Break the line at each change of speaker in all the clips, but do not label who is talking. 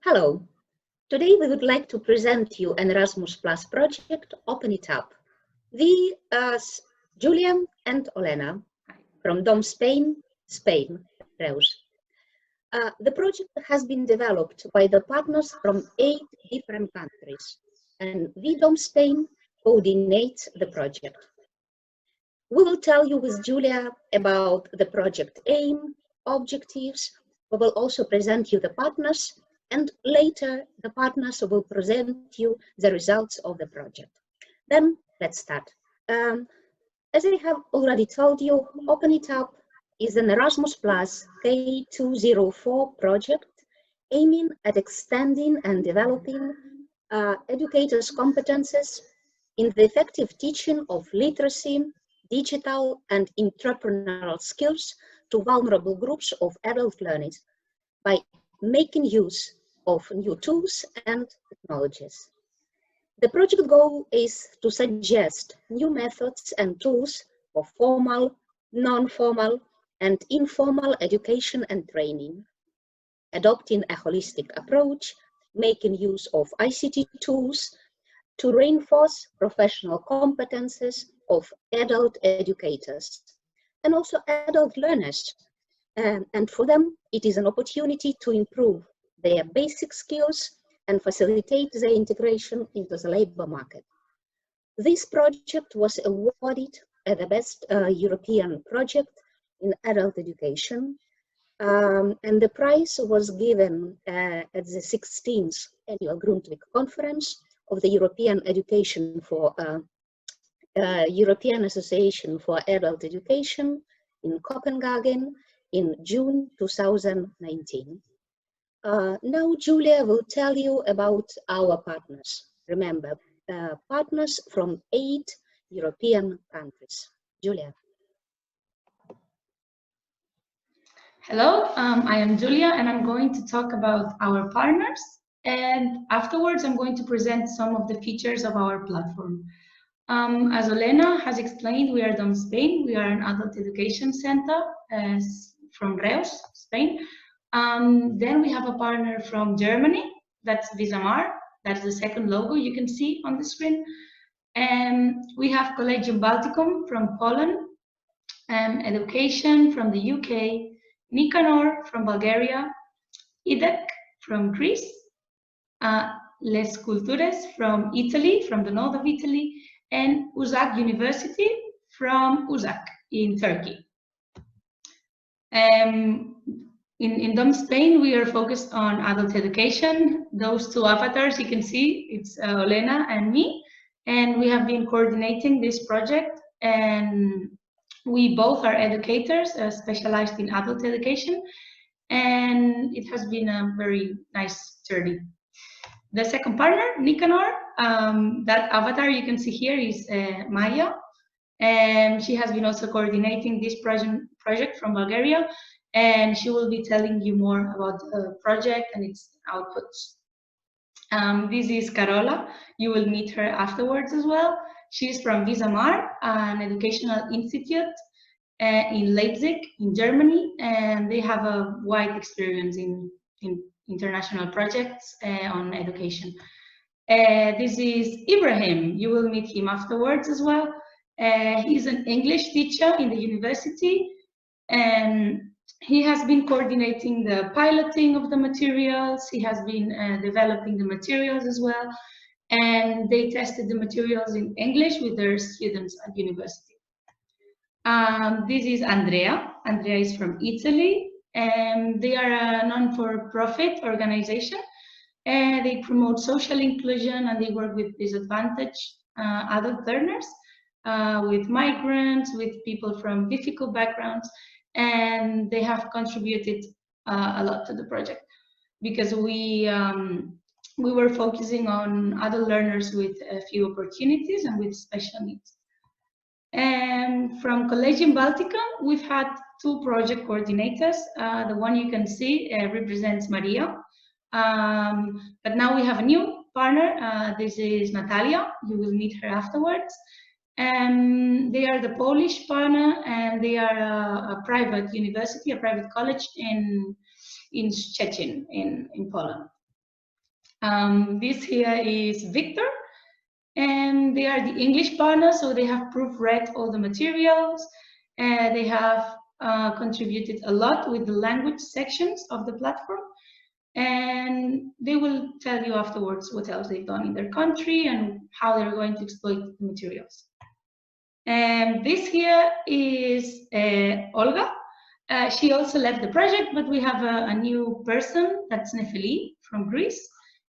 Hello. Today we would like to present you an Erasmus Plus project, Open It Up. We, Julia and Olena, from DOM Spain, Reus. The project has been developed by the partners from 8 different countries, and we, DOM Spain, coordinates the project. We will tell you with Julia about the project aim, objectives. We will also present you the partners, and later the partners will present you the results of the project. Then let's start. As I have already told you, Open It Up is an Erasmus Plus K204 project aiming at extending and developing educators' competences in the effective teaching of literacy, digital and entrepreneurial skills to vulnerable groups of adult learners by making use of new tools and technologies. The project goal is to suggest new methods and tools for formal, non-formal, and informal education and training, adopting a holistic approach, making use of ICT tools to reinforce professional competences of adult educators and also adult learners. And for them, it is an opportunity to improve their basic skills and facilitate their integration into the labor market. This project was awarded as the best European project in adult education, and the prize was given at the 16th annual Grundtvig Conference of the European European Association for Adult Education in Copenhagen in June 2019. Now Julia will tell you about our partners. Remember, partners from 8 European countries. Julia.
Hello, I am Julia and I'm going to talk about our partners, and afterwards I'm going to present some of the features of our platform. As Olena has explained, we are DOM Spain. We are an adult education center from Reus, Spain. Then we have a partner from Germany, that's Visamar. That's the second logo you can see on the screen. And we have Collegium Balticum from Poland, Education from the UK, Nicanor from Bulgaria, IDEC from Greece, Les Cultures from Italy, from the north of Italy, and Uzak University from Uzak in Turkey. In DOM Spain, we are focused on adult education. Those two avatars you can see, it's Olena and me, and we have been coordinating this project, and we both are educators specialized in adult education, and it has been a very nice journey. The second partner, Nicanor, that avatar you can see here is Maya, and she has been also coordinating this project from Bulgaria, and she will be telling you more about the project and its outputs. This is Carola. You will meet her afterwards as well. She's from Visamar, an educational institute in Leipzig, in Germany, and they have a wide experience in international projects on education. This is Ibrahim. You will meet him afterwards as well. He's an English teacher in the university, and he has been coordinating the piloting of the materials. He has been developing the materials as well, and they tested the materials in English with their students at university. This is Andrea. Andrea is from Italy, and they are a non-for-profit organization, and they promote social inclusion, and they work with disadvantaged adult learners, with migrants, with people from difficult backgrounds, and they have contributed a lot to the project because we were focusing on adult learners with a few opportunities and with special needs. And from Collegium Balticum, we've had 2 project coordinators. The one you can see represents Maria, but now we have a new partner. This is Natalia. You will meet her afterwards. They are the Polish partner, and they are a private university, a private college in Szczecin, in Poland. This here is Victor, and they are the English partners, so they have proofread all the materials, and they have contributed a lot with the language sections of the platform, and they will tell you afterwards what else they've done in their country and how they're going to exploit the materials. And this here is Olga. She also left the project, but we have a new person, that's Nefeli from Greece.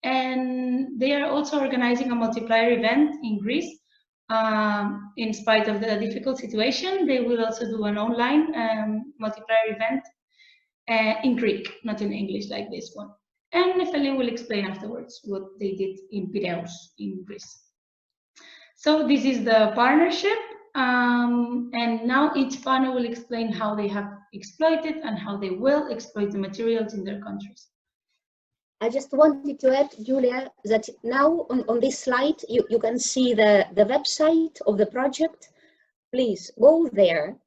And they are also organizing a multiplier event in Greece. In spite of the difficult situation, they will also do an online multiplier event in Greek, not in English like this one. And Nefeli will explain afterwards what they did in Piraeus in Greece. So this is the partnership. And now each partner will explain how they have exploited and how they will exploit the materials in their countries.
I just wanted to add, Julia, that now on this slide, you can see the website of the project. Please go there,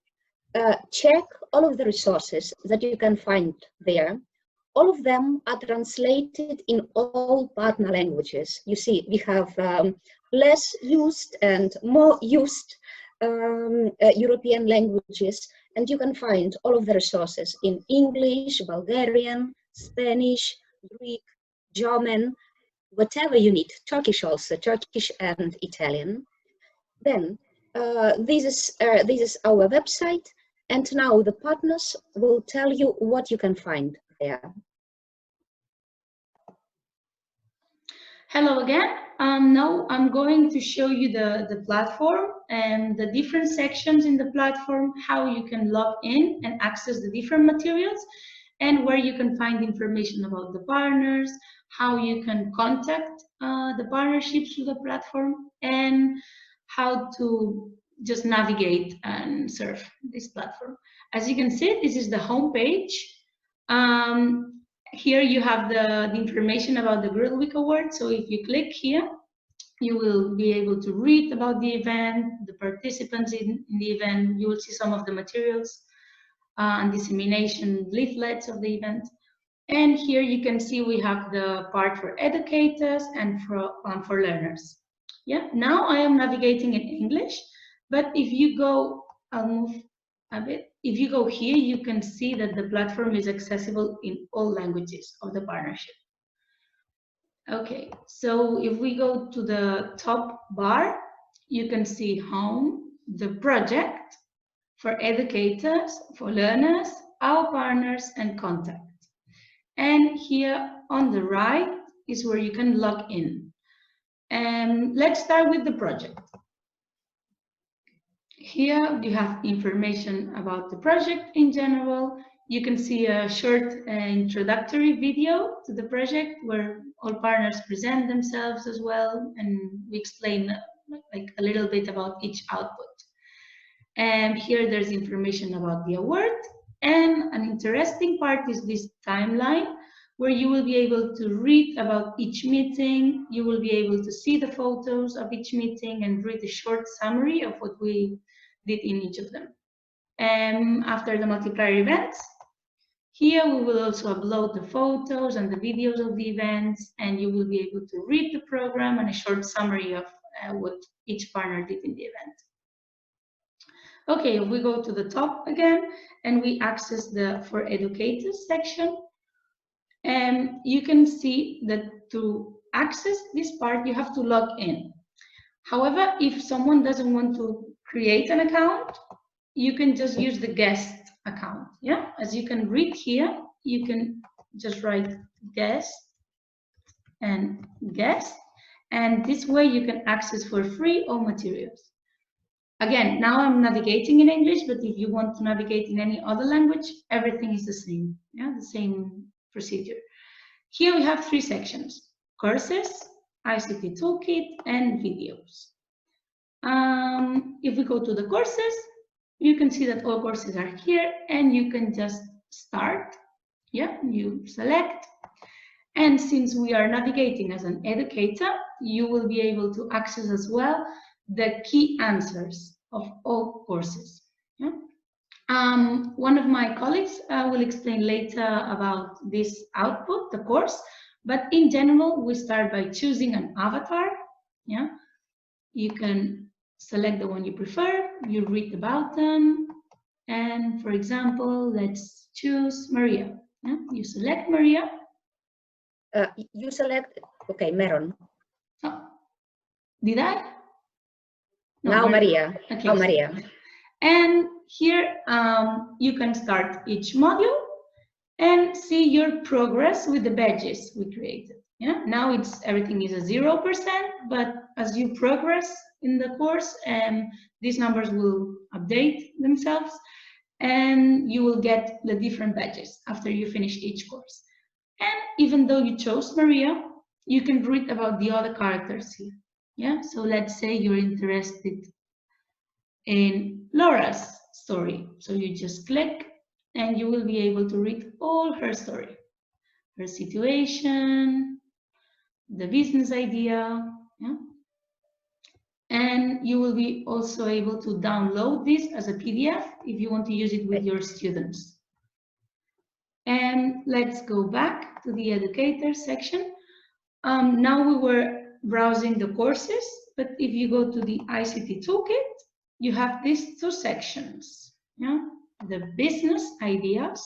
check all of the resources that you can find there. All of them are translated in all partner languages. You see, we have less used and more used European languages, and you can find all of the resources in English, Bulgarian, Spanish, Greek, German, whatever you need, Turkish also, Turkish and Italian. Then this is our website, and now the partners will tell you what you can find there.
Hello again. Now I'm going to show you the platform and the different sections in the platform, how you can log in and access the different materials, and where you can find information about the partners, how you can contact the partnerships through the platform, and how to just navigate and surf this platform. As you can see, this is the home page. Here you have the information about the Grill Week Award. So if you click here, you will be able to read about the event, the participants in the event. You will see some of the materials and dissemination leaflets of the event. And here you can see we have the part for educators and for learners. Yeah, now I am navigating in English, but if you go, I'll move a bit. If you go here, you can see that the platform is accessible in all languages of the partnership. Okay, so if we go to the top bar, you can see home, the project, for educators, for learners, our partners, and contact. And here on the right is where you can log in. And let's start with the project. Here you have information about the project in general. You can see a short introductory video to the project where all partners present themselves as well, and we explain like a little bit about each output. And here there's information about the award, and an interesting part is this timeline where you will be able to read about each meeting. You will be able to see the photos of each meeting and read a short summary of what we did in each of them. And after the multiplier events, here we will also upload the photos and the videos of the events, and you will be able to read the program and a short summary of what each partner did in the event. Okay, if we go to the top again and we access the For Educators section, you can see that to access this part, you have to log in. However, if someone doesn't want to create an account, you can just use the guest account. Yeah, as you can read here, you can just write guest and guest, and this way you can access for free all materials. Again, now I'm navigating in English, but if you want to navigate in any other language, everything is the same. Yeah, the same procedure. Here we have three sections: courses, ICT Toolkit, and videos. If we go to the courses, you can see that all courses are here, and you can just start. Yeah, you select. And since we are navigating as an educator, you will be able to access as well the key answers of all courses. Yeah? One of my colleagues will explain later about this output, the course, But in general, we start by choosing an avatar. Yeah, you can select the one you prefer, you read about them, and for example, let's choose Maria. Yeah? You select Maria.
You select, okay, Meron.
Oh, did I? No,
Now Maria.
Okay.
Now Maria.
And here you can start each module and see your progress with the badges we created. Yeah, now everything is a 0%, but as you progress in the course, these numbers will update themselves, and you will get the different badges after you finish each course. And even though you chose Maria, you can read about the other characters here. Yeah, so let's say you're interested in Laura's story. So you just click and you will be able to read all her story, her situation, the business idea, yeah? And you will be also able to download this as a PDF if you want to use it with your students. And let's go back to the educator section. Now we were browsing the courses, but if you go to the ICT toolkit, you have these two sections. Yeah? The business ideas,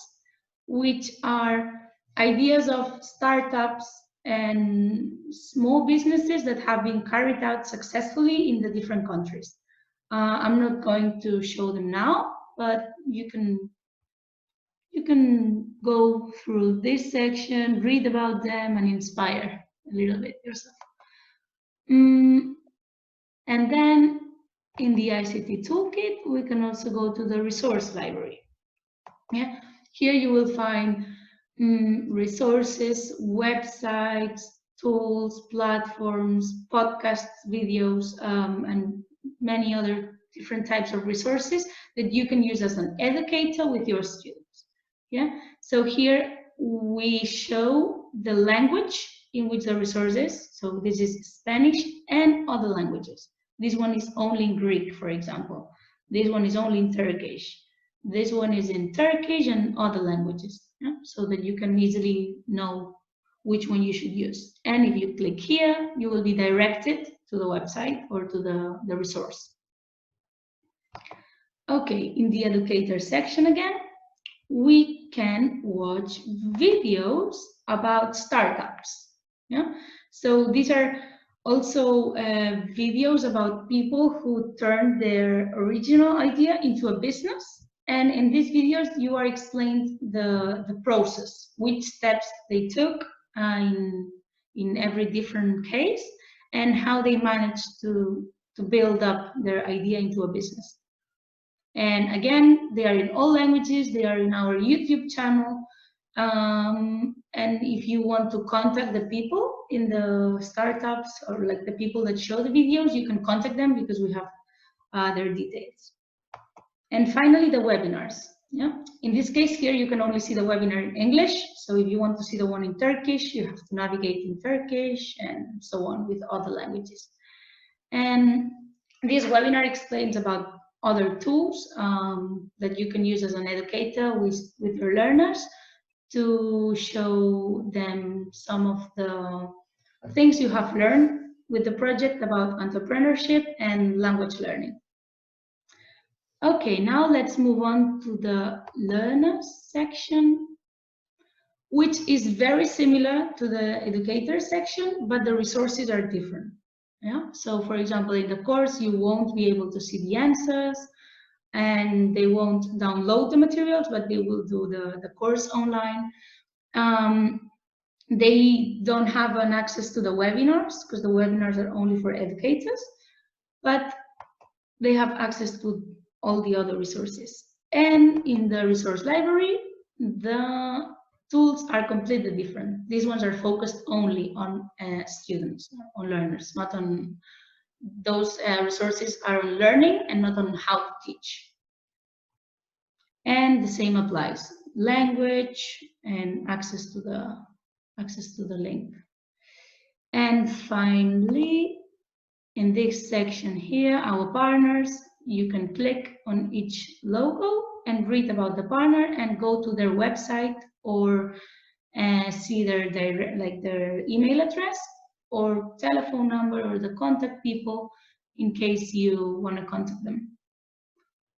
which are ideas of startups and small businesses that have been carried out successfully in the different countries. I'm not going to show them now, but you can go through this section, read about them, and inspire a little bit yourself. And then in the ICT toolkit, we can also go to the resource library. Yeah, here you will find resources, websites, tools, platforms, podcasts, videos, and many other different types of resources that you can use as an educator with your students. Yeah, so here we show the language in which the resource is. So this is Spanish and other languages. This one is only in Greek, for example. This one is only in Turkish. This one is in Turkish and other languages, yeah? So that you can easily know which one you should use. And if you click here, you will be directed to the website or to the resource. Okay, in the educator section again, we can watch videos about startups. Yeah, so these are also videos about people who turned their original idea into a business. And in these videos, you are explained the process, which steps they took in every different case, and how they managed to build up their idea into a business. And again, they are in all languages, they are in our YouTube channel. And if you want to contact the people in the startups or like the people that show the videos, you can contact them because we have their details. And finally, the webinars. Yeah. In this case here, you can only see the webinar in English. So if you want to see the one in Turkish, you have to navigate in Turkish and so on with other languages. And this webinar explains about other tools that you can use as an educator with your learners to show them some of the things you have learned with the project about entrepreneurship and language learning. Okay, now let's move on to the learners section, which is very similar to the educator section, but the resources are different. Yeah, so for example, in the course, you won't be able to see the answers and they won't download the materials, but they will do the course online. They don't have an access to the webinars because the webinars are only for educators, but they have access to all the other resources. And in the resource library, the tools are completely different. These ones are focused only on students, on learners, not on those resources are on learning and not on how to teach. And the same applies, language and access to the link. And finally, in this section here, our partners, you can click on each logo and read about the partner and go to their website or see their their email address or telephone number or the contact people in case you want to contact them.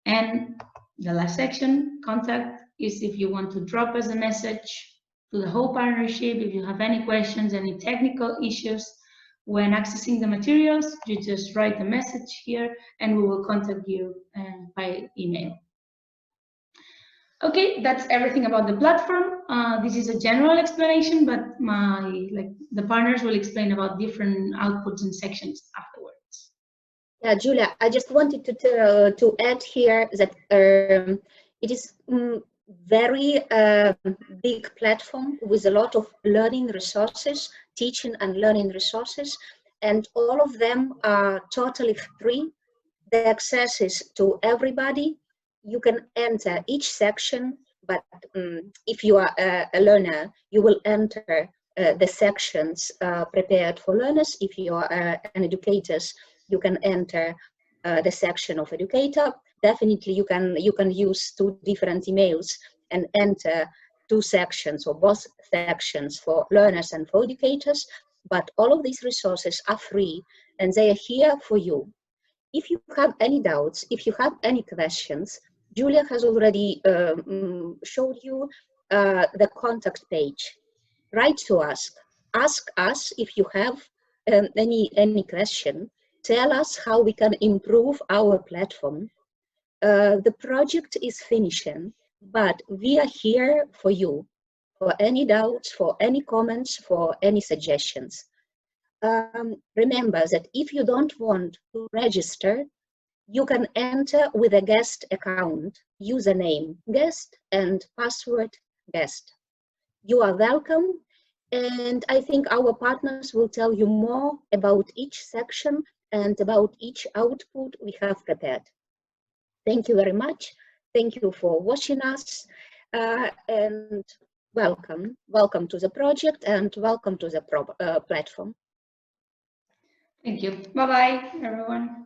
And the last section, contact, is if you want to drop us a message to the whole partnership. If you have any questions, any technical issues when accessing the materials, you just write a message here and we will contact you by email. Okay, that's everything about the platform. This is a general explanation, but the partners will explain about different outputs and sections afterwards.
Yeah, Julia, I just wanted to add here that it is very big platform with a lot of learning resources, teaching and learning resources, and all of them are totally free. The access is to everybody. You can enter each section, but if you are a learner, you will enter the sections prepared for learners. If you are an educator, you can enter the section of educator. Definitely, you can use two different emails and enter two sections or both sections for learners and for educators. But all of these resources are free and they are here for you. If you have any doubts, if you have any questions, Julia has already showed you the contact page. Write to us. Ask us if you have any question. Tell us how we can improve our platform. The project is finishing, but we are here for you, for any doubts, for any comments, for any suggestions. Remember that if you don't want to register, you can enter with a guest account, username guest and password guest. You are welcome, and I think our partners will tell you more about each section and about each output we have prepared. Thank you very much. Thank you for watching us, and welcome. Welcome to the project and welcome to the platform.
Thank you. Bye-bye, everyone.